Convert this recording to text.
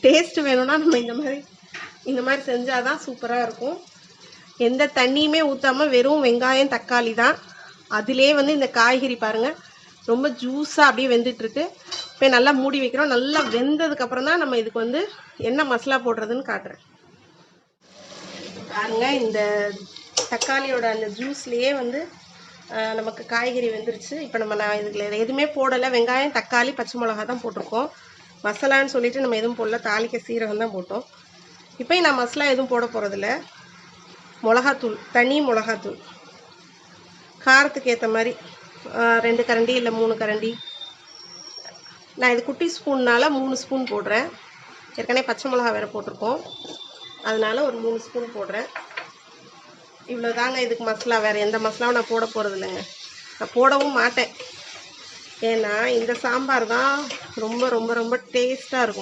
Taste வேணும்னா நம்ம இந்த மாதிரி செஞ்சால் தான் சூப்பராக இருக்கும். எந்த தண்ணியுமே ஊற்றாமல் வெறும் வெங்காயம் தக்காளி தான். அதிலே வந்து இந்த காய்கறி பாருங்கள் ரொம்ப ஜூஸாக அப்படியே வெந்துட்டுருக்கு. இப்போ நல்லா மூடி வைக்கிறோம். நல்லா வெந்ததுக்கப்புறம் தான் நம்ம இதுக்கு வந்து என்ன மசாலா போடுறதுன்னு காட்டுறேன். பாருங்க, இந்த தக்காளியோட அந்த ஜூஸ்லேயே வந்து நமக்கு காய்கறி வெந்துருச்சு. இப்போ நான் இதுல எதுவுமே போடலை. வெங்காயம் தக்காளி பச்சை மிளகா தான் போட்டிருக்கோம். மசாலான்னு சொல்லிட்டு நம்ம எதுவும் போடல. தாளிக்க சீரகம் தான் போட்டோம். இப்போ நான் மசாலா எதுவும் போட போகிறதில்ல. மிளகாத்தூள், தனி மிளகாத்தூள் காரத்துக்கு ஏற்ற மாதிரி 2 கரண்டி இல்லை 3 கரண்டி. நான் இது குட்டி ஸ்பூன்னால் 3 ஸ்பூன் போடுறேன். ஏற்கனவே பச்சை மிளகா வேறு போட்டிருக்கோம், அதனால் ஒரு 3 ஸ்பூன் போடுறேன். இவ்வளோ தாங்க இதுக்கு மசாலா. வேறு எந்த மசாலாவும் நான் போட போகிறது இல்லைங்க. நான் போடவும் மாட்டேன். ஏன்னா இந்த சாம்பார் தான் ரொம்ப ரொம்ப ரொம்ப டேஸ்ட்டாக இருக்கும்.